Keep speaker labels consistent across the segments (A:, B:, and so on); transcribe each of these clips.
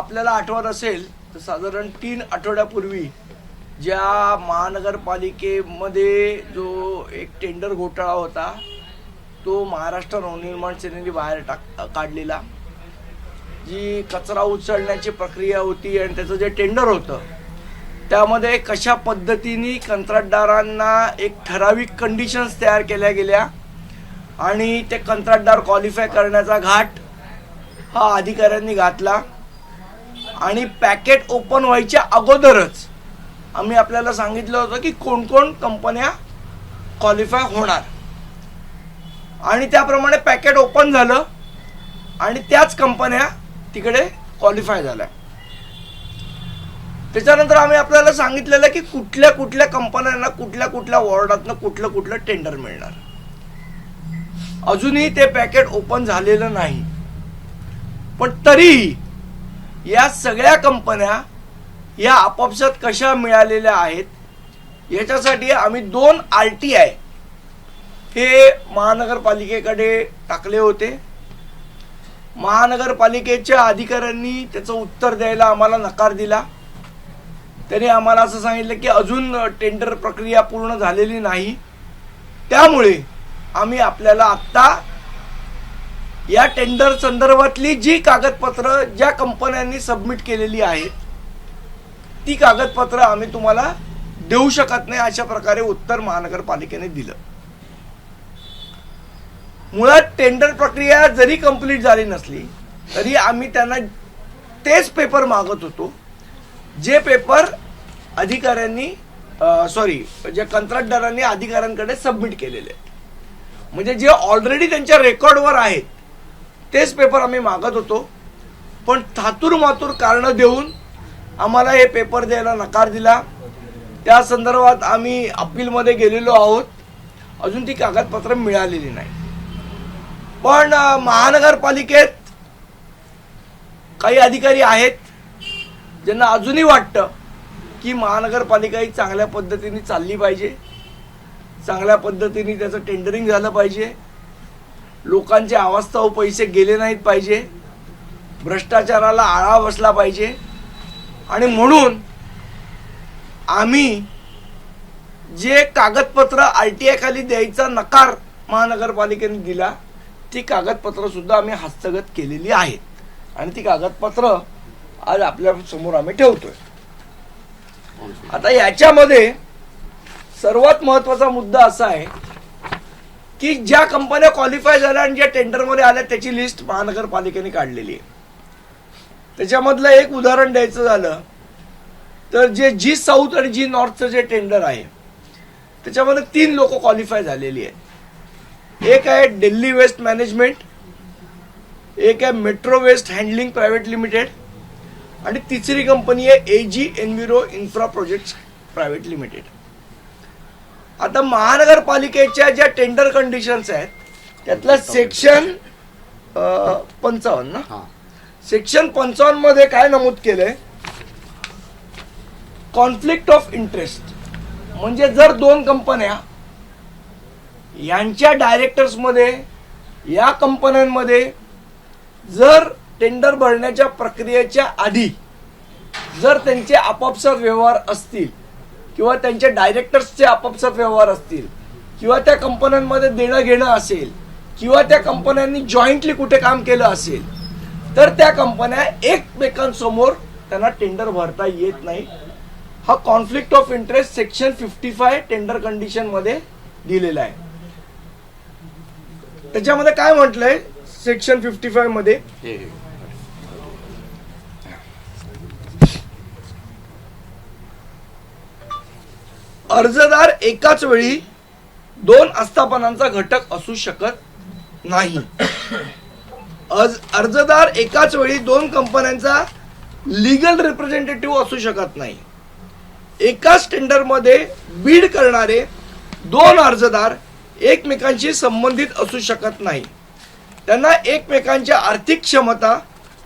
A: आपल्याला आठवत असेल तर साधारण 3 आठवड्यापूर्वी ज्या महानगरपालिकेमध्ये जो एक टेंडर घोटाळा होता तो महाराष्ट्र नवनिर्माण सेनेने बाहेर काढलेला, जी कचरा उचलण्याची प्रक्रिया होती आणि त्याचं जे टेंडर होतं त्यामध्ये कशा पद्धतीने कंत्राटदारांना एक ठराविक कंडिशन्स तयार केल्या गेल्या आणि ते कंत्राटदार क्वालिफाय करण्याचा घाट हा अधिकाऱ्यांनी घातला आणि पॅकेट ओपन व्हायच्या अगोदरच आम्ही आपल्याला सांगितलं होतं की कोण कोण कंपन्या क्वालिफाय होणार आणि त्याप्रमाणे पॅकेट ओपन झालं आणि त्याच कंपन्या तिकडे क्वालिफाय झाल्या. त्याच्यानंतर आम्ही आपल्याला सांगितलेलं की कुठल्या कुठल्या कंपन्यांना कुठल्या कुठल्या वॉर्डातनं कुठलं टेंडर मिळणार. अजूनही ते पॅकेट ओपन झालेलं नाही, पण तरीही या सगळ्या कंपन्या या आपापसात कशा मिळालेल्या आहेत याच्यासाठी आम्ही 2 RTI हे महानगरपालिकेकडे टाकले होते. महानगरपालिकेच्या अधिकाऱ्यांनी त्याचं उत्तर द्यायला आम्हाला नकार दिला. त्यांनी आम्हाला असं सांगितलं की अजून टेंडर प्रक्रिया पूर्ण झालेली नाही, त्यामुळे आम्ही आपल्याला आत्ता या टेंडर संदर्भातली जी कागदपत्र ज्या कंपन्यांनी सबमिट केलेली आहेत ती कागदपत्र आम्ही तुम्हाला देऊ शकत नाही, अशा प्रकारे उत्तर महानगरपालिकेने दिलं. मुळात टेंडर प्रक्रिया जरी कंप्लीट झाली नसली तरी आम्ही त्यांना तेच पेपर मागत होतो जे पेपर अधिकाऱ्यांनी जे कंत्राटदारांनी अधिकाऱ्यांकडे सबमिट केलेले, म्हणजे जे ऑलरेडी त्यांच्या रेकॉर्डवर आहेत तेच पेपर आम्ही मागत होतो. पण थातूर कारण देऊन आम्हाला हे पेपर द्यायला नकार दिला. त्या संदर्भात आम्ही अपीलमध्ये गेलेलो आहोत, अजून ती कागदपत्र मिळालेली नाही. पण महानगरपालिकेत काही अधिकारी आहेत ज्यांना अजूनही वाटतं की महानगरपालिका ही चांगल्या पद्धतीने चालली पाहिजे, चांगल्या पद्धतीने त्याचं टेंडरिंग झालं पाहिजे, लोकांचे अवास्तव पैसे गेले नाहीत पाहिजे, भ्रष्टाचाराला आळा बसला पाहिजे. आणि म्हणून आम्ही जे कागदपत्र RTI खाली द्यायचा नकार महानगरपालिकेने दिला ती कागदपत्र सुद्धा आम्ही हस्तगत केलेली आहेत आणि ती कागदपत्र आज आपल्या समोर आम्ही ठेवतोय. आता याच्यामध्ये सर्वात महत्वाचा मुद्दा असा आहे की ज्या कंपन्या क्वालिफाय झाल्या आणि ज्या टेंडरमध्ये आल्या त्याची लिस्ट महानगरपालिकेने काढलेली आहे. त्याच्यामधलं एक उदाहरण द्यायचं झालं तर जे जी साऊथ आणि जी नॉर्थचं जे टेंडर आहे त्याच्यामध्ये 3 लोक क्वालिफाय झालेली आहेत. एक आहे दिल्ली वेस्ट मॅनेजमेंट, एक आहे metro waste handling private limited आणि तिसरी कंपनी आहे AG enviro infra projects private limited. आता महानगरपालिकेच्या ज्या टेंडर कंडिशन्स आहेत त्यातला सेक्शन 55 सेक्शन 55 मध्ये काय नमूद केलंय, कॉन्फ्लिक्ट ऑफ इंटरेस्ट. म्हणजे जर 2 कंपन्या यांच्या डायरेक्टर्स मध्ये या कंपन्यांमध्ये जर टेंडर भरण्याच्या प्रक्रियेच्या आधी जर त्यांचे आपापसात व्यवहार असतील किंवा त्यांच्या डायरेक्टर्सचे आपापसात व्यवहार असतील किंवा त्या कंपन्यांमध्ये देणं घेणं असेल किंवा त्या कंपन्यांनी जॉईंटली कुठे काम केलं असेल तर त्या कंपन्या एकमेकांसमोर त्यांना टेंडर भरता येत नाही. हा conflict of interest section 55 tender condition मध्ये दिलेला आहे. त्याच्यामध्ये काय म्हटलंय सेक्शन 55 मध्ये, अर्जदार एकाच वेळी 2 आस्थापनांचा घटक असू शकत नाही. अर्जदार एकाच वेळी 2 कंपन्यांचा लीगल रिप्रेझेंटेटिव्ह असू शकत नाही. एकाच टेंडरमध्ये बीड करणारे 2 अर्जदार एकमेकांशी संबंधित असू शकत नाही. त्यांना एकमेकांच्या आर्थिक क्षमता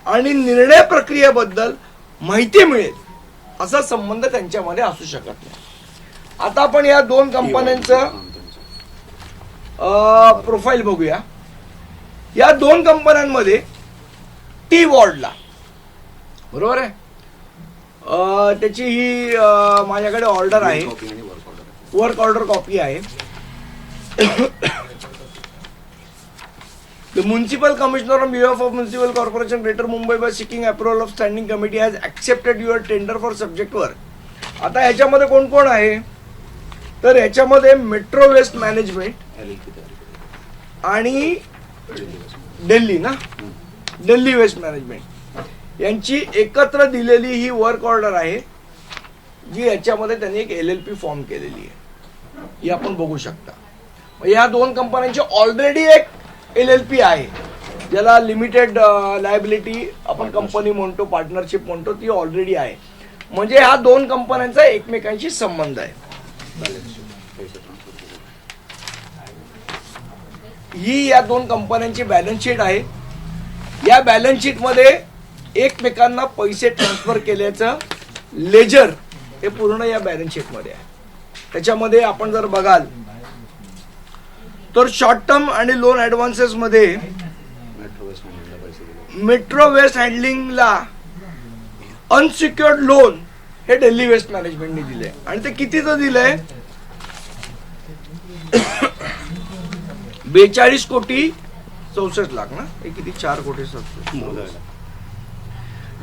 A: आणि निर्णय प्रक्रियेबद्दल माहिती मिळेल असा संबंध त्यांच्यामध्ये असू शकत नाही. आता आपण या 2 कंपन्यांचं प्रोफाईल बघूया. या 2 कंपन्यांमध्ये टी वॉर्डला बरोबर आहे. त्याची ही माझ्याकडे ऑर्डर आहे, वर्क ऑर्डर कॉपी आहे. The Municipal Commissioner on behalf of Municipal Corporation Greater Mumbai by seeking approval of Standing Committee has accepted your tender for subject work. आता ह्याच्यामध्ये कोण कोण आहे तर ह्याच्यामध्ये मेट्रो वेस्ट मॅनेजमेंट आणि दिल्ली वेस्ट मॅनेजमेंट यांची एकत्र दिलेली ही वर्क ऑर्डर आहे, जी याच्यामध्ये त्यांनी एक LLP फॉर्म केलेली आहे, ही आपण बघू शकता. या दोन कंपन्यांची ऑलरेडी एक LLP आहे, ज्याला लिमिटेड लायबिलिटी आपण कंपनी म्हणतो, पार्टनरशिप म्हणतो, ती ऑलरेडी आहे. म्हणजे ह्या दोन कंपन्यांचा एकमेकांशी संबंध आहे. ही या दोन कंपन्यांची बॅलन्स शीट आहे. या बॅलन्स शीट मध्ये एकमेकांना पैसे ट्रान्सफर केल्याचं लेजर हे पूर्ण या बॅलन्स शीट मध्ये आहे. त्याच्यामध्ये आपण जर बघाल तर शॉर्ट टर्म आणि लोन ऍडव्हान्सेस मध्ये मेट्रो वेस्ट हँडलिंगला अनसिक्युअर्ड लोन हे दिल्ली वेस्ट मॅनेजमेंटने दिले आणि ते कितीचं दिलंय 42 कोटी 64 लाख ना, हे किती 4 कोटी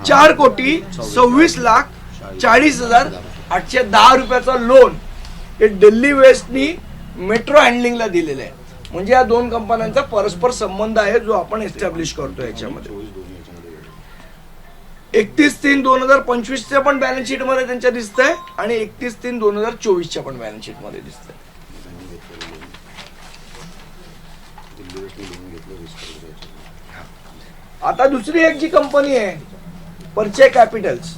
A: 4 कोटी 26 लाख 40,810 रुपयाचा लोन हे दिल्ली वेस्टनी मेट्रो हँडलिंगला दिलेलं आहे. म्हणजे या दोन कंपन्यांचा परस्पर संबंध आहे, जो आपण एस्टॅब्लिश करतो. याच्यामध्ये 31/3/2025 पण बॅलन्स शीट मध्ये त्यांच्या दिसतंय आणि 31/3/2024 पण बॅलन्स शीट मध्ये दिसतंय. आता दुसरी एक जी कंपनी आहे परचे कॅपिटल्स,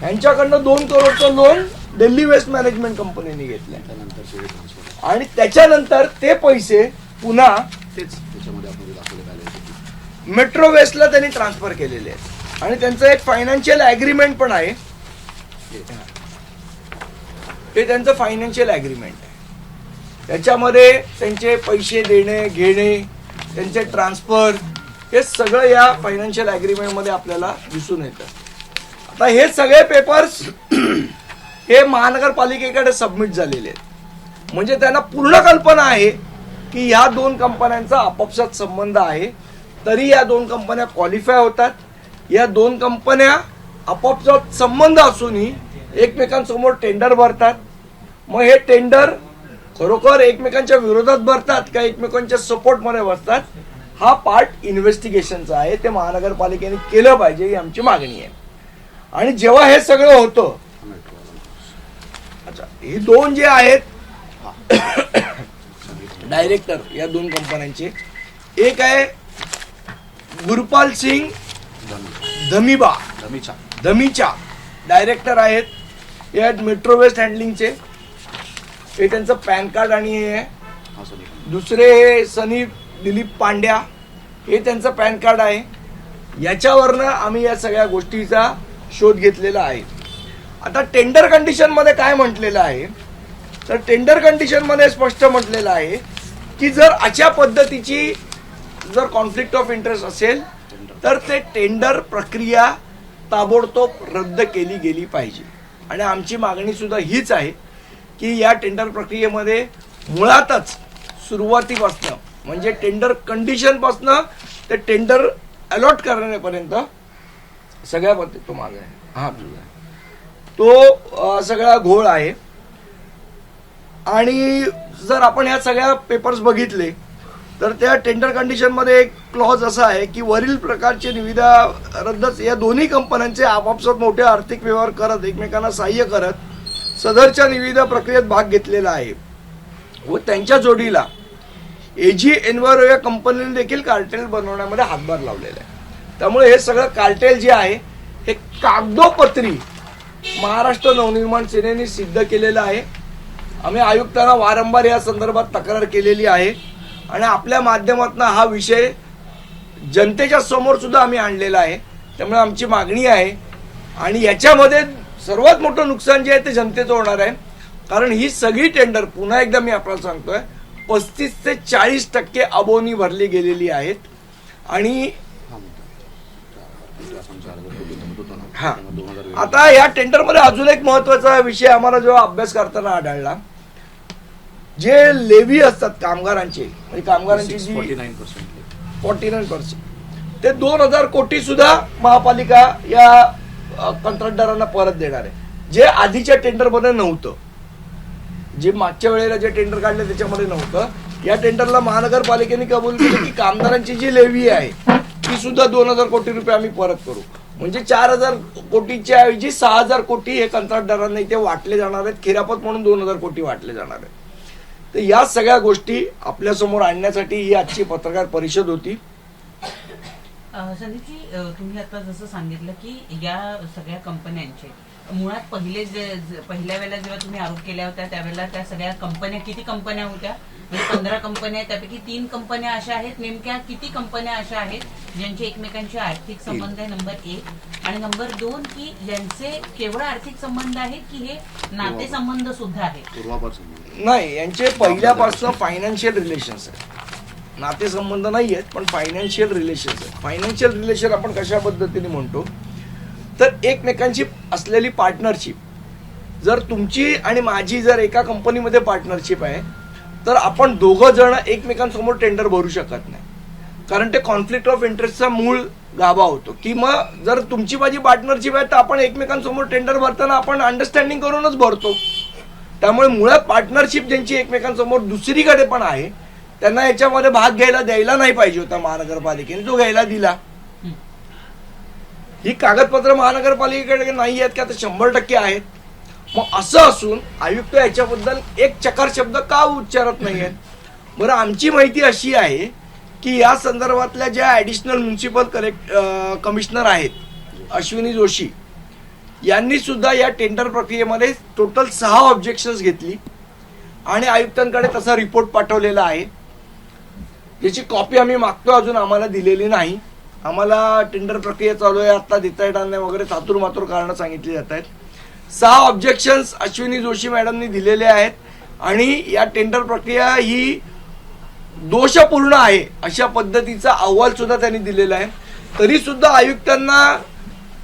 A: यांच्याकडनं 2 करोडचं लोन दिल्ली वेस्ट मॅनेजमेंट कंपनीने घेतलंय आणि त्याच्यानंतर ते पैसे पुन्हा मेट्रो वेस्टला त्यांनी ट्रान्सफर केलेले आहेत आणि त्यांचं एक फायनान्शियल अग्रीमेंट पण आहे. हे त्यांचं फायनान्शियल अग्रीमेंट आहे. त्याच्यामध्ये त्यांचे पैसे देणे घेणे, त्यांचे ट्रान्सफर, हे सगळं या फायनान्शियल अग्रीमेंट मध्ये आपल्याला दिसून येतं. आता हे सगळे पेपर्स हे महानगरपालिकेकडे सबमिट झालेले आहेत. म्हणजे त्यांना पूर्ण कल्पना आहे की ह्या दोन कंपन्यांचा आपापसात संबंध आहे, तरी या दोन कंपन्या क्वालिफाय होतात. या दोन कंपन्या आपापसात संबंध असूनही एकमेकांसमोर टेंडर भरतात. मग हे टेंडर खरोखर एकमेकांच्या विरोधात भरतात का एकमेकांच्या सपोर्टमध्ये बसतात, हा पार्ट इन्व्हेस्टिगेशनचा आहे. ते महानगरपालिकेने केलं पाहिजे, ही आमची मागणी आहे. आणि जेव्हा हे सगळं होतं, अच्छा, हे दोन जे आहेत डायरेक्टर या दोन कंपन्यांचे, एक आहे गुरपाल सिंग धमीचा डायरेक्टर आहेत. हे आहेत मेट्रो वेस्ट हँडलिंगचे, हे त्यांचं पॅन कार्ड आणि हे आहे. दुसरे सनी दिलीप पांड्या, हे त्यांचं पॅन कार्ड आहे. याच्यावरनं आम्ही या सगळ्या गोष्टीचा शोध घेतलेला आहे. आता टेंडर कंडिशन मध्ये काय म्हटलेलं आहे तर टेंडर कंडिशन मध्ये स्पष्ट म्हटलेलं आहे की जर अशा पद्धतीची जर कॉन्फ्लिक्ट ऑफ इंटरेस्ट असेल तर ते टेंडर प्रक्रिया ताबडतोब रद्द केली गेली पाहिजे. आणि आमची मागणी सुद्धा हीच आहे की या टेंडर प्रक्रियेमध्ये मुळातच सुरुवातीपासनं म्हणजे टेंडर कंडिशन पासनं ते टेंडर अलॉट करण्यापर्यंत सगळ्या पद्धती तो मागे आहे, हा तो सगळा घोळ आहे. आणि जर आपण या सगळ्या पेपर्स बघितले तर त्या टेंडर कंडिशन मध्ये एक क्लॉज असा आहे की वरील प्रकारचे निविदा रद्दच, या दोन्ही कंपन्यांचे आपापसात मोठे आर्थिक व्यवहार करत एकमेकांना सहाय्य करत सदरच्या निविदा प्रक्रियेत भाग घेतलेला आहे व त्यांच्या जोडीला AG एन्व्हायरो या कंपनीने देखील कार्टेल बनवण्यामध्ये हातभार लावलेला आहे. त्यामुळे हे सगळं कार्टेल जे आहे हे कागदोपत्री महाराष्ट्र नवनिर्माण सेनेने सिद्ध केलेलं आहे. आम्ही आयुक्तांना वारंवार या संदर्भात तक्रार केलेली आहे आणि आपल्या माध्यमातून हा विषय जनतेच्या समोर सुद्धा आम्ही आणलेला आहे. त्यामुळे आमची मागणी आहे आणि याच्यामध्ये सर्वात मोठं नुकसान जे आहे ते जनतेचं होणार आहे. कारण ही सगळी टेंडर पुन्हा एकदा मी आपल्याला सांगतोय 35 ते 40% अबोनी भरली गेलेली आहेत. आणि
B: होतं ना.
A: हा,
B: त्यामुळे 2000
A: आता या टेंडरमध्ये अजून एक महत्वाचा विषय आम्हाला जेव्हा अभ्यास करताना आढळला, जे लेवी असतात कामगारांचे, म्हणजे कामगारांची जी
B: 49%
A: 49%, ते 2000 कोटी सुद्धा महापालिका या कंत्राटदारांना परत देणार आहे, जे आधीच्या टेंडरमध्ये नव्हतं. जे मागच्या वेळेला जे टेंडर काढले त्याच्यामध्ये नव्हतं. या टेंडरला महानगरपालिकेने कबूल केलं की कामगारांची जी लेवी आहे ती सुद्धा 2000 कोटी रुपये आम्ही परत करू. म्हणजे 4000 कोटीच्या ऐवजी 6000 कोटी हे कंत्राटदारांना इथे वाटले जाणार आहेत. खिरापत म्हणून 2000 कोटी वाटले जाणार आहेत. तर या सगळ्या गोष्टी आपल्यासमोर आणण्यासाठी ही आजची पत्रकार परिषद होती.
C: संदीपजी, तुम्ही आता जसं सांगितलं की या सगळ्या कंपन्यांचे मुळात पहिल्या वेळेला जेव्हा तुम्ही आरोप केल्या होत्या त्यावेळेला त्या सगळ्या कंपन्या किती कंपन्या होत्या? म्हणजे 15 कंपन्या, त्यापैकी 3 कंपन्या अशा आहेत. नेमक्या किती कंपन्या अशा आहेत ज्यांचे एकमेकांचे आर्थिक संबंध आहे? नंबर 1. आणि नंबर 2 की ज्यांचे केवळ आर्थिक संबंध आहेत की हे नातेसंबंध सुद्धा आहेत?
B: पूर्वापासून
A: नाही, यांचे पहिल्यापासून फायनान्शियल रिलेशन्स आहेत. नातेसंबंध नाही आहेत, पण फायनान्शियल रिलेशन्स आहेत. फायनान्शियल रिलेशन आपण कशा पद्धतीने म्हणतो तर एकमेकांची असलेली पार्टनरशिप. जर तुमची आणि माझी जर एका कंपनीमध्ये पार्टनरशिप आहे तर आपण दोघं जण एकमेकांसमोर टेंडर भरू शकत नाही, कारण ते कॉन्फ्लिक्ट ऑफ इंटरेस्टचा मूळ गाभा होतो. की मग जर तुमची माझी पार्टनरशिप आहे तर आपण एकमेकांसमोर टेंडर भरताना आपण अंडरस्टँडिंग करूनच भरतो. त्यामुळे मुळात पार्टनरशिप ज्यांची एकमेकांसमोर दुसरीकडे पण आहे त्यांना याच्यामध्ये भाग द्यायला नाही पाहिजे होता महानगरपालिकेने, जो घ्यायला दिला. ही कागदपत्र महानगरपालिकेकडे नाही आहेत की आता 100% आहेत. मग असं असून आयुक्त याच्याबद्दल एक चकार शब्द का उच्चारत नाही आहेत? बरं, आमची माहिती अशी आहे की या संदर्भातल्या ज्या ऍडिशनल म्युन्सिपल कमिशनर आहेत अश्विनी जोशी यांनी सुद्धा या टेंडर प्रक्रियेमध्ये टोटल 6 ऑब्जेक्शन्स घेतली आणि आयुक्तांकडे तसा रिपोर्ट पाठवलेला आहे, ज्याची कॉपी आम्ही मागतो, अजून आम्हाला दिलेली नाही. आम्हाला टेंडर प्रक्रिया चालू आहे, आता देता येणार नाही वगैरे थातूर मातूर कारणं सांगितली जात आहेत. 6 ऑब्जेक्शन्स अश्विनी जोशी मॅडमनी दिलेले आहेत आणि या टेंडर प्रक्रिया ही दोषपूर्ण आहे अशा पद्धतीचा अहवाल सुद्धा त्यांनी दिलेला आहे. तरी सुद्धा आयुक्तांना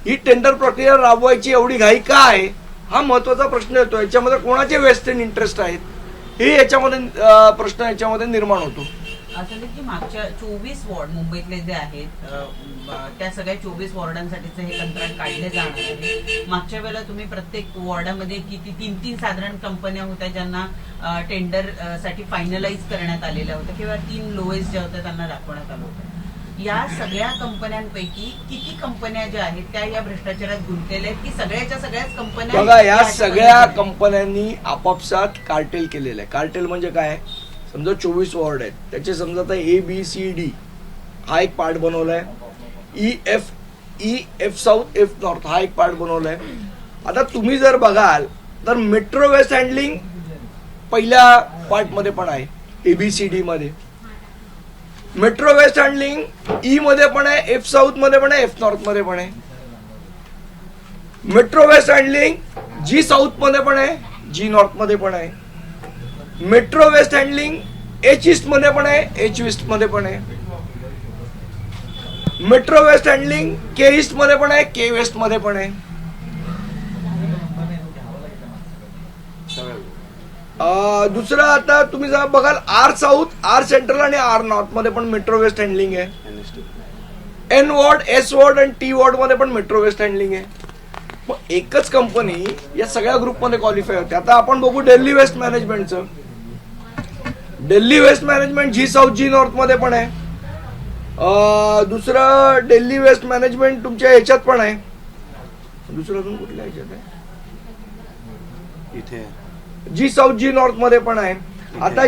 A: ही टेंडर प्रक्रिया राबवायची एवढी घाई का आहे हा महत्वाचा प्रश्न येतो. याच्यामध्ये कोणाचे वेस्टेड इंटरेस्ट आहेत हे याच्यामध्ये प्रश्न याच्यामध्ये निर्माण होतो.
C: संदीपजी, मागच्या 24 वॉर्ड मुंबईतले जे आहेत त्या सगळ्या 24 वॉर्डांसाठीचे हे कंत्राट काढले जाणार आहे. मागच्या वेळेला तुम्ही प्रत्येक वॉर्डामध्ये किती 3 साधारण कंपन्या होत्या ज्यांना टेंडर साठी फायनलाइज करण्यात आलेल्या होत्या किंवा 3 लोएस्ट ज्या होत्या त्यांना दाखवण्यात आलं होतं. या सगळ्या कंपन्यांपैकी किती कंपन्या ज्या आहेत त्या या भ्रष्टाचारात गुंतलेल्या आहेत की सगळ्याच्या सगळ्याच कंपन्या?
A: बघा, या सगळ्या कंपन्यांनी आपापसात कार्टेल केलेलं आहे. कार्टेल म्हणजे काय? समजा 24 वॉर्ड आहेत, त्याचे समजा आता ABCD हा एक पार्ट बनवलाय, EF साऊथ, F नॉर्थ हा एक पार्ट बनवलाय. आता तुम्ही जर बघाल तर मेट्रो वेस्ट हँडलिंग पहिल्या पार्ट मध्ये पण आहे, ABCD मध्ये. मेट्रो वेस्ट हँडलिंग E मध्ये पण आहे, F साऊथ मध्ये पण आहे, F नॉर्थ मध्ये पण आहे. Metro waste handling G south मध्ये पण आहे, G नॉर्थ मध्ये पण आहे. Metro waste handling H east मध्ये पण आहे, H वेस्ट मध्ये पण आहे. Metro waste handling K east मध्ये पण आहे, K वेस्ट मध्ये पण आहे. दुसरं आता तुम्ही जर बघाल R साऊथ, R सेंट्रल आणि R नॉर्थ मध्ये पण मेट्रो वेस्ट हँडलिंग आहे. N वॉर्ड, S वॉर्ड आणि T वॉर्ड मध्ये पण मेट्रो वेस्ट हँडलिंग आहे. मग एकच कंपनी या सगळ्या ग्रुपमध्ये क्वालिफाय होते. आता आपण बघू दिल्ली वेस्ट मॅनेजमेंटचं. Delhi waste management G south, G north मध्ये पण आहे. दुसरं दिल्ली वेस्ट मॅनेजमेंट तुमच्या ह्याच्यात पण आहे. दुसरं अजून कुठल्या ह्याच्यात आहे?
B: इथे
A: G साऊथ, G नॉर्थ मध्ये पण आहे. आता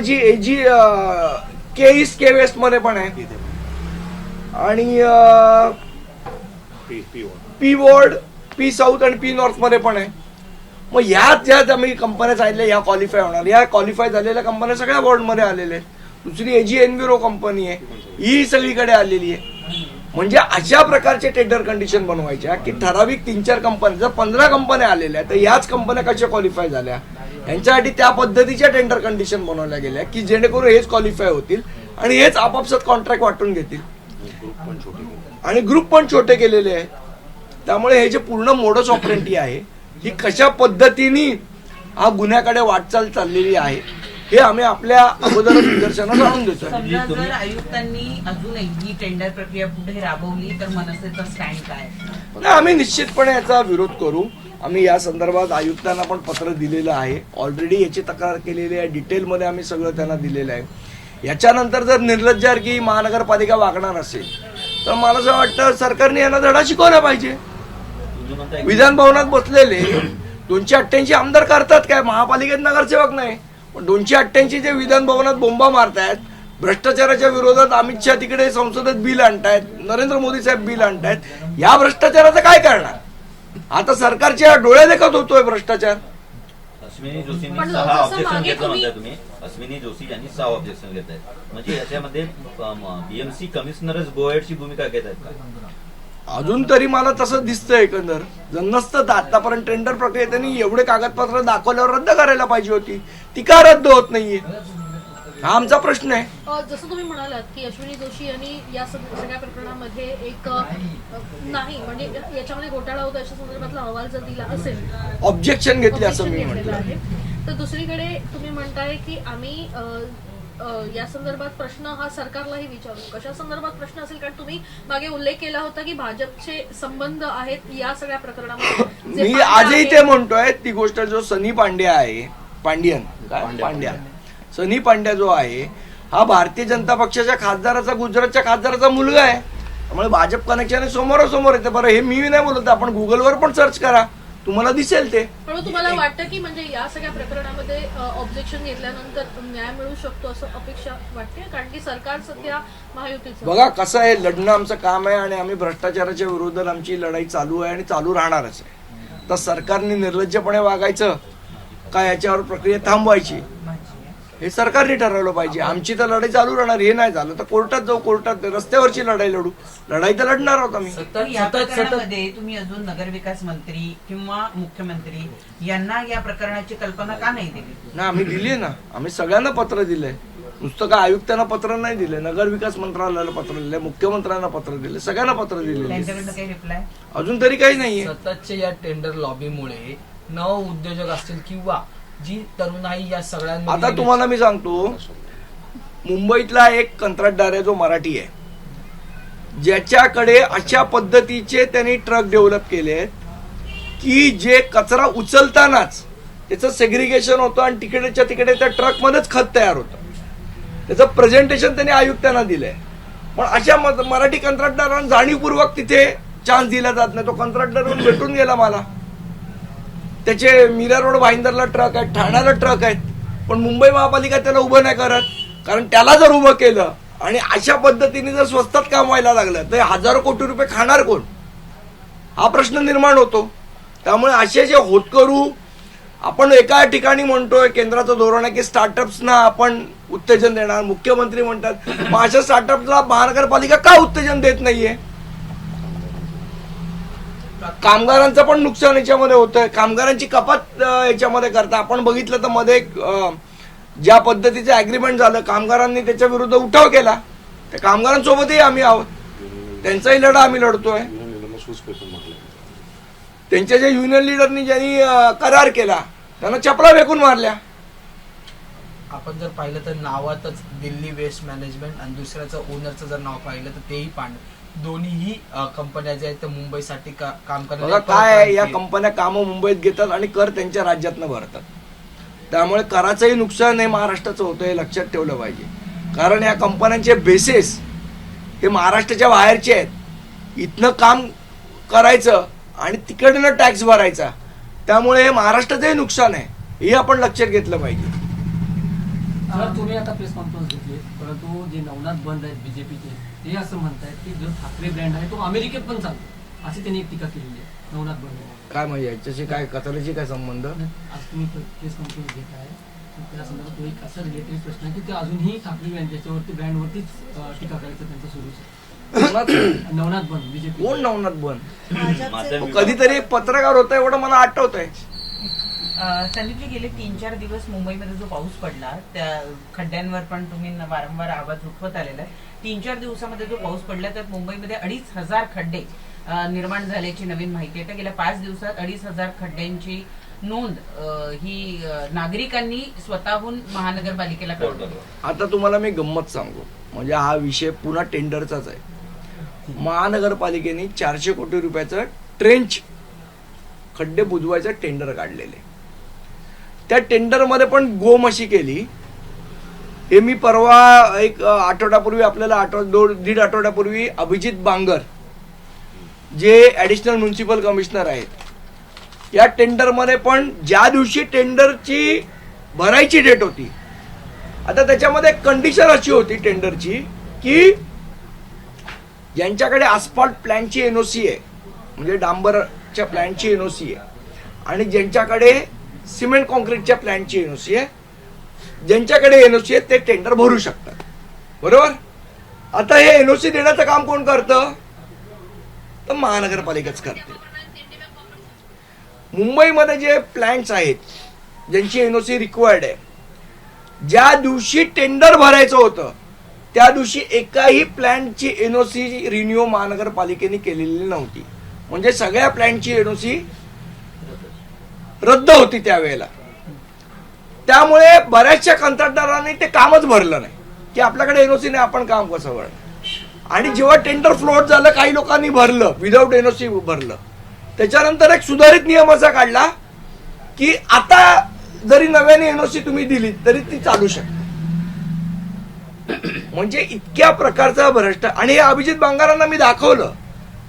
A: K ईस्ट, K वेस्ट मध्ये पण आहे.
B: इथे
A: आणि
B: P
A: वॉर्ड, P साऊथ आणि P नॉर्थ मध्ये पण आहे. मग ह्यात ज्या आम्ही कंपन्या सांगितल्या ह्या क्वालिफाय होणार, या क्वालिफाय झालेल्या कंपन्या सगळ्या वॉर्डमध्ये आलेल्या आहेत. दुसरी AG एन्व्हिरो कंपनी आहे, ही सगळीकडे आलेली आहे. म्हणजे अशा प्रकारचे टेंडर कंडिशन बनवायच्या की ठराविक 3-4 कंपन्या, जर 15 कंपन्या आलेल्या तर याच कंपन्या कशा क्वालिफाय झाल्या, यांच्यासाठी त्या पद्धतीच्या टेंडर कंडिशन बनवल्या गेल्या की जेणेकरून हेच क्वालिफाय होतील आणि हेच आपापसात कॉन्ट्रॅक्ट वाटून घेतील.
B: ग्रुप पण छोटे
A: आणि ग्रुप पण छोटे केलेले आहेत. त्यामुळे हे जे पूर्ण मोडस ऑपरेंटी आहे, ही कशा पद्धतीने हा गुन्ह्याकडे वाटचाल चाललेली आहे हे आम्ही आपल्या अगोदरच निदर्शनास आणून देतो.
C: समजा जर आयुक्तांनी अजूनही ही टेंडर प्रक्रिया पुढे राबवली तर मनसेचा स्टँड काय?
A: नाही, आम्ही निश्चितपणे याचा विरोध करू. आम्ही या संदर्भात आयुक्तांना पण पत्र दिलेलं आहे. ऑलरेडी याची तक्रार केलेली आहे. डिटेलमध्ये आम्ही सगळं त्यांना दिलेलं आहे. याच्यानंतर जर निर्लज्जार्गी महानगरपालिका वागणार असेल तर मला असं वाटतं सरकारने यांना धडा शिकवला पाहिजे. विधान भवनात बसलेले 288 आमदार करतात काय? महापालिकेत नगरसेवक नाही, पण 288 जे विधान भवनात बोंबा मारतायत, भ्रष्टाचाराच्या विरोधात अमित शहा तिकडे संसदेत बिल आणतायत, नरेंद्र मोदी साहेब बिल आणतायत. या भ्रष्टाचाराचं काय करणार? आता सरकारच्या डोळ्या देखत होतोय भ्रष्टाचार.
D: अश्विनी जोशींनी 6 ऑब्जेक्शन घेतलं म्हणताय तुम्ही. अश्विनी जोशी यांनी 6 ऑब्जेक्शन घेत आहेत. म्हणजे याच्यामध्ये बीएमसी कमिशनरच बोएडची भूमिका घेत आहेत का?
A: अजून तरी मला तसं दिसतंय एकंदर. जर नसतं तर आतापर्यंत टेंडर प्रक्रियेत त्यांनी एवढे कागदपत्र दाखवल्यावर रद्द करायला पाहिजे होती. ती का रद्द होत नाहीये हा आमचा प्रश्न आहे.
E: जसं तुम्ही म्हणालात की अश्विनी जोशी यांनी या सगळ्या प्रकरणामध्ये एक नाही म्हणजे याच्यामध्ये घोटाळा होता अशा संदर्भातला अहवाल जर दिला असेल,
A: ऑब्जेक्शन घेतले असं मी
E: घेतलेलं
A: म्हटलं
E: आहे, तर दुसरीकडे तुम्ही म्हणताय की आम्ही या संदर्भात प्रश्न हा सरकारलाही विचारू. कशा संदर्भात प्रश्न असेल? कारण तुम्ही मागे उल्लेख केला होता की भाजपचे संबंध आहेत या सगळ्या प्रकरणामध्ये.
A: मी आजही ते म्हणतोय ती गोष्ट. जो सनी पांड्या आहे, पांड्या सनी पांड्या जो आहे हा भारतीय जनता पक्षाच्या खासदाराचा, गुजरातच्या खासदाराचा मुलगा आहे. त्यामुळे भाजप कनेक्शन समोरासमोर येते. बरं, हे मी नाही बोलत, आपण गुगलवर पण सर्च करा, तुम्हाला दिसेल ते.
E: पण तुम्हाला वाटतं की म्हणजे या सगळ्या प्रकरणामध्ये ऑब्जेक्शन घेतल्यानंतर न्याय मिळू शकतो असं अपेक्षा वाटते? कारण की सरकार सध्या महायुतीचं.
A: बघा कसं आहे, लढणं आमचं काम आहे आणि आम्ही भ्रष्टाचाराच्या विरोधात आमची लढाई चालू आहे आणि चालू राहणारच आहे. तर सरकारने निर्लज्जपणे वागायचं का याच्यावर प्रक्रिया थांबवायची हे सरकारने ठरवलं पाहिजे. आमची तर लढाई चालू राहणार. हे नाही झालं तर कोर्टात जाऊ, कोर्टात रस्त्यावरची लढाई लढू. लढाई तर लढणार आहोत आम्ही.
C: या प्रकरणामध्ये तुम्ही अजून नगरविकास मंत्री किंवा मुख्यमंत्री यांना या प्रकरणाची कल्पना का नाही दिली?
A: ना आम्ही दिली ना. आम्ही सगळ्यांना पत्र दिलंय. नुसतं का आयुक्तांना पत्र नाही दिले, नगरविकास मंत्रालयाला पत्र दिले, मुख्यमंत्र्यांना पत्र दिले, सगळ्यांना पत्र दिले.
C: त्यांच्याकडनं काही रिप्लाय
A: अजून तरी काही नाहीये.
B: सततच्या या टेंडर लॉबीमुळे नव उद्योजक असतील किंवा जी तरुणाई या सगळ्यांना.
A: आता तुम्हाला मी सांगतो, मुंबईतला एक कंत्राटदार आहे जो मराठी आहे, ज्याच्याकडे अशा पद्धतीचे त्यांनी ट्रक डेव्हलप केले की जे कचरा उचलतानाच त्याचं सेग्रिगेशन होतं आणि तिकडेच्या तिकडे त्या ट्रक मध्येच खत तयार होतं. त्याचं प्रेझेंटेशन त्यांनी आयुक्तांना दिलंय. पण अशा मराठी कंत्राटदारांना जाणीवपूर्वक तिथे चान्स दिला जात नाही. तो कंत्राटदार भेटून गेला मला. त्याचे मीरा रोड भाईंदरला ट्रक आहेत, ठाण्याला ट्रक आहेत, पण मुंबई महापालिका त्याला उभं नाही करत. कारण त्याला जर उभं केलं आणि अशा पद्धतीने जर स्वस्तात काम व्हायला लागलं तर हजारो कोटी रुपये खाणार कोण हा प्रश्न निर्माण होतो. त्यामुळे असे जे होतकरू आपण एका ठिकाणी म्हणतोय केंद्राचं धोरण आहे की स्टार्टअप्सना आपण उत्तेजन देणार, मुख्यमंत्री म्हणतात, मग अशा स्टार्टअपला महानगरपालिका का उत्तेजन देत नाहीये? कामगारांचं पण नुकसान याच्यामध्ये होतंय. कामगारांची कपात याच्यामध्ये करता आपण बघितलं तर मध्ये ज्या पद्धतीचं अग्रीमेंट झालं, कामगारांनी त्याच्या विरुद्ध उठाव केला. त्या कामगारांसोबतही आम्ही आहोत, त्यांचाही लढा आम्ही लढतोय. त्यांच्या ज्या युनियन लिडरनी ज्यांनी करार केला त्यांना चपला फेकून मारल्या.
B: आपण जर पाहिलं तर नावातच दिल्ली वेस्ट मॅनेजमेंट आणि दुसऱ्याचं ओनरचं जर नाव पाहिलं तर तेही पांडे. दोन्हीही कंपन्या ज्या आहेत त्या मुंबईसाठी काम
A: बघा काय आहे, या कंपन्या कामं मुंबईत घेतात आणि कर त्यांच्या राज्यातनं भरतात. त्यामुळे कराचंही नुकसान हे महाराष्ट्राचं होतं, हे लक्षात ठेवलं पाहिजे. कारण या कंपन्यांचे बेसेस हे महाराष्ट्राच्या बाहेरचे आहेत. इथनं काम करायचं आणि तिकडनं टॅक्स भरायचा, त्यामुळे हे महाराष्ट्राचंही नुकसान आहे, हे आपण लक्षात घेतलं पाहिजे.
F: तुम्ही आता प्रेस कॉन्फरन्स घेतली, परंतु जे नवनाथ बंद आहेत बीजेपीचे ते असं म्हणतायत की जो ठाकरे ब्रँड आहे तो अमेरिकेत पण चालतो, अशी त्यांनी एक टीका केलेली आहे नवनाथ बंद.
A: काय म्हणजे याच्याशी काय कचऱ्याची काय संबंध?
F: आज तुम्ही प्रेस कॉन्फरन्स घेत आहे त्या संदर्भात तो एक असा रिलेटेड प्रश्न आहे की ते अजूनही ठाकरे ब्रँड त्याच्यावरती ब्रँडवरतीच टीका करायचं त्यांचं सुरूच आहे. नवनाथ बंद बीजेपी.
A: कोण नवनाथ बंद? कधीतरी एक पत्रकार होता एवढं मला आठवत आहे.
C: संदीपजी, गेले 3-4 दिवस मुंबईमध्ये जो पाऊस पडला त्या खड्ड्यांवर पण तुम्ही वारंवार आवाज उठवत आलेला आहे. 3-4 दिवसामध्ये जो पाऊस पडला त्यात मुंबईमध्ये 2500 खड्डे निर्माण झाल्याची नवीन माहिती आहे. तर गेल्या 5 दिवसात 2,500 खड्ड्यांची नोंद ही नागरिकांनी स्वतःहून महानगरपालिकेला कळवली.
A: आता तुम्हाला मी गंमत सांगू, म्हणजे हा विषय पुन्हा टेंडरचाच आहे. महानगरपालिकेने 400 कोटी रुपयाचं ट्रेंच खड्डे बुजवायचं टेंडर काढलेले. त्या टेंडरमध्ये पण गोमशी केली. हे मी परवा एक आठवड्यापूर्वी आपल्याला दीड आठवड्यापूर्वी अभिजित बांगर जे ऍडिशनल म्युन्सिपल कमिशनर आहेत, या टेंडरमध्ये पण ज्या दिवशी टेंडरची भरायची डेट होती, आता त्याच्यामध्ये कंडिशन अशी होती टेंडरची की ज्यांच्याकडे आस्फॉल्ट प्लॅनची एनओसी आहे, म्हणजे डांबरच्या प्लॅनची एनओसी आहे, आणि ज्यांच्याकडे सिमेंट कॉन्क्रीटच्या प्लॅनची एनओसी आहे, ज्यांच्याकडे एनओसी आहे ते टेंडर भरू शकतात. बरोबर. आता हे एनओसी देण्याचं काम कोण करतं? तर महानगरपालिकाच करते. मुंबईमध्ये जे प्लॅन्ट्स आहेत ज्यांची एनओसी रिक्वायर्ड आहे, ज्या दिवशी टेंडर भरायचं होतं त्या दिवशी एकाही प्लॅनची एनओसी रिन्यू महानगरपालिकेने केलेली नव्हती. म्हणजे सगळ्या प्लॅनची एनओसी रद्द होती त्यावेळेला. त्यामुळे बऱ्याचशा कंत्राटदारांनी ते कामच भरलं नाही की आपल्याकडे एनओसी नाही, आपण काम कसं भरणार. आणि जेव्हा टेंडर फ्लोट झालं, काही लोकांनी भरलं, विदाऊट एनओसी भरलं. त्याच्यानंतर एक सुधारित नियम असा काढला की आता जरी नव्याने एनओसी तुम्ही दिली तरी ती चालू शकते. म्हणजे इतक्या प्रकारचा भ्रष्ट. आणि हे अभिजित बांगरांना मी दाखवलं,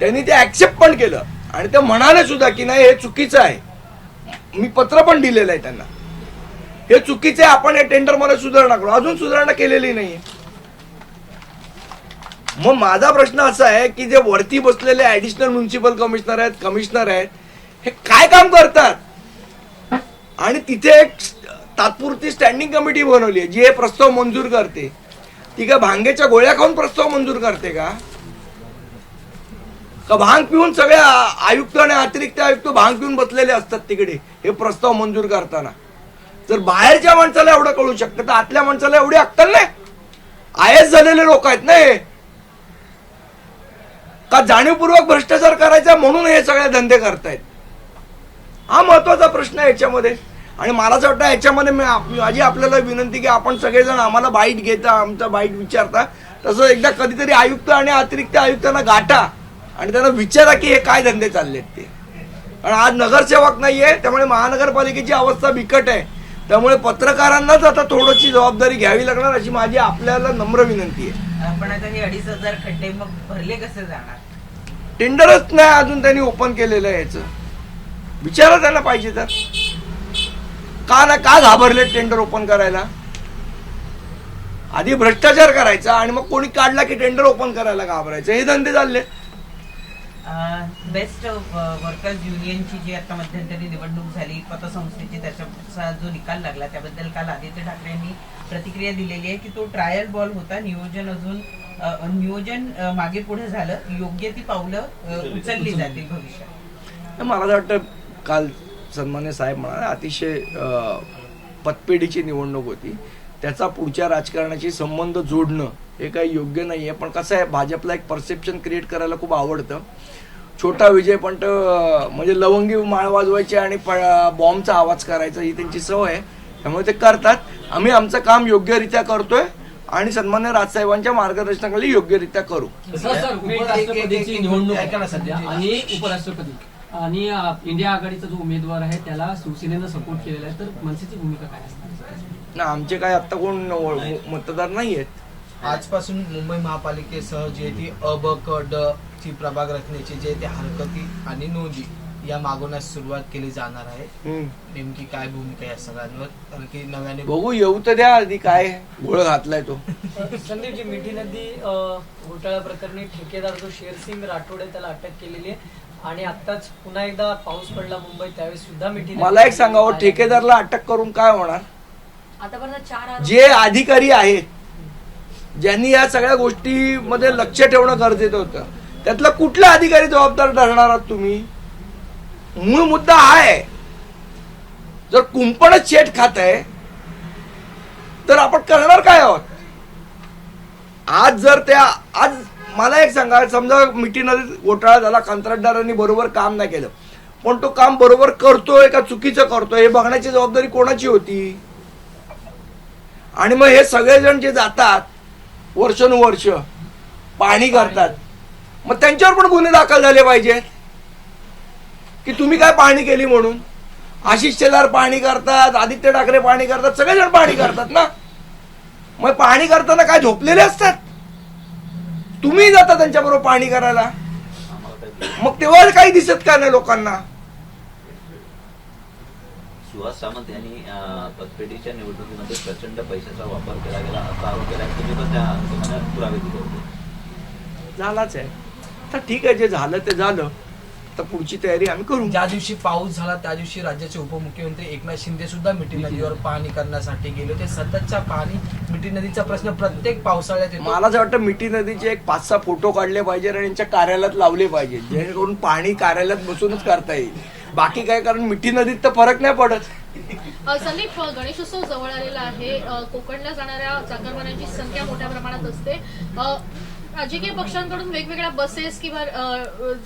A: त्यांनी ते ऍक्सेप्ट पण केलं आणि ते म्हणाले सुद्धा की नाही हे चुकीचं आहे. मी पत्र पण दिलेलं आहे त्यांना, हे चुकीचं आहे, आपण हे टेंडरमध्ये सुधारणा करू. अजून सुधारणा केलेली नाही. मग माझा प्रश्न असा आहे की जे वरती बसलेले ऍडिशनल म्युन्सिपल कमिशनर आहेत हे काय काम करतात? आणि तिथे एक तात्पुरती स्टँडिंग कमिटी बनवली आहे जी हे प्रस्ताव मंजूर करते. ती का भांगेच्या गोळ्या खाऊन प्रस्ताव मंजूर करते का भांग पिऊन सगळे आयुक्त आणि अतिरिक्त आयुक्त भांग पिऊन बसलेले असतात तिकडे हे प्रस्ताव मंजूर करताना? जर बाहेरच्या माणसाला एवढं कळू शकतं तर आतल्या माणसाला एवढी अक्कल नाही? आयएस झालेले लोक आहेत ना हे. का जाणीवपूर्वक भ्रष्टाचार करायचा म्हणून हे सगळे धंदे करतायत? हा महत्वाचा प्रश्न आहे याच्यामध्ये. आणि मला असं वाटतं याच्यामध्ये माझी आपल्याला विनंती की आपण सगळेजण आम्हाला बाईट घेता, आमचा बाईट विचारता, तसं एकदा कधीतरी आयुक्त आणि अतिरिक्त आयुक्तांना गाठा आणि त्यांना विचारा की हे काय धंदे चाललेत ते. कारण आज नगरसेवक नाहीये, त्यामुळे महानगरपालिकेची अवस्था बिकट आहे. त्यामुळे पत्रकारांनाच आता थोडीशी जबाबदारी घ्यावी लागणार अशी माझी आपल्याला नम्र विनंती आहे.
C: पण आता हे 2,500 खड्डे मग भरले कसे जाणार?
A: टेंडरच नाही अजून त्यांनी ओपन केलेलं आहे. याचं विचारा त्यांना पाहिजे तर. का घाबरले टेंडर ओपन करायला? आधी भ्रष्टाचार करायचा आणि मग कोणी काढला की टेंडर ओपन करायला घाबरायचं, हे धंदे चालले.
C: बेस्ट वर्कर्स युनियनची जी आता मध्यंतरी निवडणूक झाली पतसंस्थेची, त्याचा जो निकाल लागला त्याबद्दल काल आदित्य ठाकरे यांनी प्रतिक्रिया दिलेली आहे की तो ट्रायल बॉल होता. नियोजन मागे पुढे झालं, योग्य ती पावलं उचलली जातील भविष्यात.
A: मला असं वाटतं काल सन्मान्य साहेब म्हणाले अतिशय पतपेढीची निवडणूक होती, त्याचा पुढच्या राजकारणाशी संबंध जोडणं हे काही योग्य नाहीये. पण कसं आहे, भाजपला एक परसेप्शन क्रिएट करायला खूप आवडतं. छोटा विजय पण म्हणजे लवंगी माळ वाजवायची आणि बॉम्बचा आवाज करायचा ही त्यांची सवय आहे, त्यामुळे ते करतात. आम्ही आमचं काम योग्यरित्या करतोय आणि सन्मान्य राजसाहेबांच्या मार्गदर्शनाखाली योग्यरित्या करू.
F: उपराष्ट्रपतीची निवडणूक आहे ना सध्या, आणि उपराष्ट्रपती आणि इंडिया आघाडीचा जो उमेदवार आहे त्याला शिवसेनेनं सपोर्ट केलेला आहे, तर मनसेची भूमिका काय असणार?
A: ना आमचे काय आता कोण मतदार नाही आहेत.
B: आजपासून मुंबई महापालिकेसह जे ती अ, ब, क, ड ची प्रभाग रचनेची जे ते हरकती आणि नोंदी या मागवण्यास सुरुवात केली जाणार आहे. नेमकी काय भूमिका या सगळ्यांवर? कारण की नव्याने
A: बघू, येऊ तर द्या आधी काय घोळ घातलाय तो.
F: संदीपजी, मिठी नदी घोटाळा प्रकरणी ठेकेदार जो शेरसिंग राठोड आहे त्याला अटक केलेली आहे आणि आताच पुन्हा एकदा पाऊस पडला मुंबईत, त्यावेळेस सुद्धा मिठी.
A: मला एक सांगावं, ठेकेदारला अटक करून काय होणार?
E: आतापर्यंत 4
A: जे अधिकारी आहेत ज्यांनी या सगळ्या गोष्टीमध्ये लक्ष ठेवणं गरजेचं होतं, त्यातला कुठला अधिकारी जबाबदार ठरणार आहात तुम्ही? मूळ मुद्दा हा आहे. जर कुंपणच शेट खात आहे तर आपण करणार काय आहोत? आज मला एक सांगा, समजा मिठी नदीत घोटाळा झाला, कंत्राटदारांनी बरोबर काम नाही केलं, पण तो काम बरोबर करतोय का चुकीचं करतोय हे बघण्याची जबाबदारी कोणाची होती? आणि मग हे सगळेजण जे जातात वर्षानुवर्ष पाहणी करतात, मग त्यांच्यावर पण गुन्हे दाखल झाले पाहिजेत की तुम्ही काय पाहणी केली म्हणून. आशिष शेलार पाहणी करतात, आदित्य ठाकरे पाहणी करतात, सगळेजण पाहणी करतात ना. मग पाहणी करताना काय झोपलेले असतात? तुम्ही जाता त्यांच्याबरोबर पाहणी करायला, मग तेव्हा काही दिसत का नाही लोकांना?
D: सुहास सामंत यांनी पतपेढीच्या निवडणुकीमध्ये प्रचंड पैशाचा वापर केला गेला असा आरोप केला. तुम्ही पण त्या अनुषंगाने पुरावे दिले होते.
A: झालाच आहे. तर ठीक आहे, जे झालं ते झालं, तर पुढची तयारी आम्ही करू.
B: ज्या दिवशी पाऊस झाला त्या दिवशी राज्याचे उपमुख्यमंत्री एकनाथ शिंदे सुद्धा मिठी नदीवर पाहणी करण्यासाठी गेले होते. सततच्या पाणी मिठी नदीचा प्रश्न प्रत्येक पावसाळ्यात येतो.
A: मला असं वाटतं मिठी नदीचे एक 5-6 फोटो काढले पाहिजे आणि यांच्या कार्यालयात लावले पाहिजे, जेणेकरून पाणी कार्यालयात बसूनच करता येईल. बाकी काय, कारण मिठी नदीत तर फरक नाही पडत.
E: संदीप, गणेशोत्सव जवळ आलेला आहे. कोकणला जाणाऱ्या चाकरमान्यांची संख्या मोठ्या प्रमाणात असते. राजकीय पक्षांकडून वेगवेगळ्या बसेस किंवा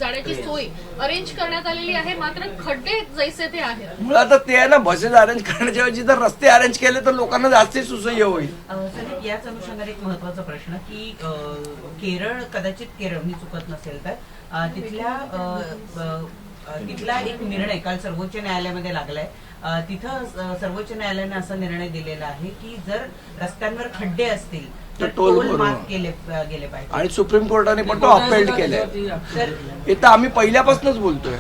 E: जाण्याची सोय अरेंज करण्यात आलेली आहे, मात्र खड्डे जैसे ते आहेत.
A: मुळात ते आहे ना, बसेस अरेंज करण्याच्या ऐवजी जर रस्ते अरेंज केले तर लोकांना जास्त सुसह्य होईल.
C: संदीप, याच अनुषंगाने एक महत्वाचा प्रश्न की केरळ, कदाचित केरळ मी चुकत नसेल तर तिथला एक निर्णय काल सर्वोच्च न्यायालयामध्ये लागलाय. तिथं सर्वोच्च न्यायालयाने असा निर्णय दिलेला आहे की जर रस्त्यांवर खड्डे असतील तर टोल माफ केले पाहिजे.
A: आणि सुप्रीम कोर्टाने पण तो अपेल्ड केलाय.
C: तर
A: हे तर आम्ही पहिल्यापासूनच बोलतोय.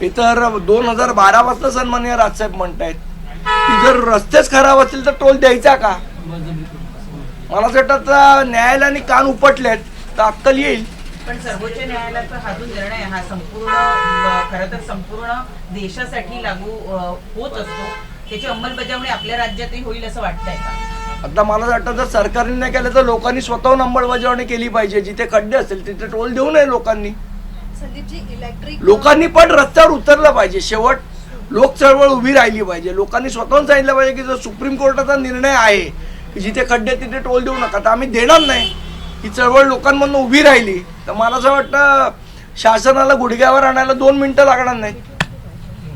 A: हे तर 2012 पासून सन्माननीय राजसाहेब म्हणतायत की जर रस्तेच खराब असतील तर टोल द्यायचा का? मला असं वाटतं न्यायालयाने कान उपटलेत तर अक्कल येईल.
C: पण सर्वोच्च न्यायालयाचा हा जो निर्णय हा संपूर्ण खरं तर संपूर्ण देशासाठी लागू होत असतो, त्याची अंमलबजावणी आपल्या राज्यातही होईल असं वाटतंय का?
A: आता मला असं वाटतं जर सरकारने नाही केलं तर लोकांनी स्वतःहून अंमलबजावणी केली पाहिजे. जिथे खड्डे असेल तिथे टोल देऊ नये लोकांनी.
E: संदीपजी, इलेक्ट्रिक
A: लोकांनी पण रस्त्यावर उतरलं पाहिजे. शेवट लोक चळवळ उभी राहिली पाहिजे. लोकांनी स्वतःहून सांगितलं पाहिजे की जर सुप्रीम कोर्टाचा निर्णय आहे की जिथे खड्डे तिथे टोल देऊ नका, तर आम्ही देणार नाही. ही चळवळ लोकांमधून उभी राहिली तर मला असं वाटतं शासनाला गुडघ्यावर आणायला 2 मिनिटं लागणार नाहीत.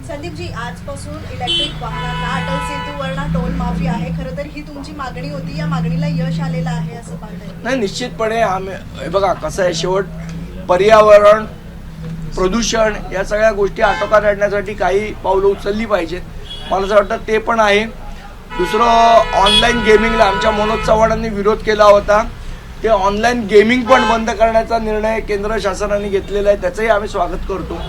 G: संदीपजी, आजपासून इलेक्ट्रिक वाहनांना अटल सेतूवरना टोल माफी आहे. खरं तर ही तुमची मागणी होती, या मागणीला यश आलेलं आहे असं पाहताय?
A: नाही, निश्चितपणे आम्ही हे बघा कसं आहे, शेवट पर्यावरण, प्रदूषण या सगळ्या गोष्टी आटोक्यात आणण्यासाठी काही पावलं उचलली पाहिजेत. मला असं वाटतं ते पण आहे. दुसरं, ऑनलाईन गेमिंगला आमच्या मनोज चव्हाणांनी विरोध केला होता. ते ऑनलाईन गेमिंग पण बंद करण्याचा निर्णय केंद्र शासनाने घेतलेला आहे, त्याचंही आम्ही स्वागत करतो.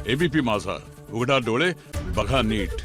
H: एबीपी माझा, उघडा डोळे बघा नीट.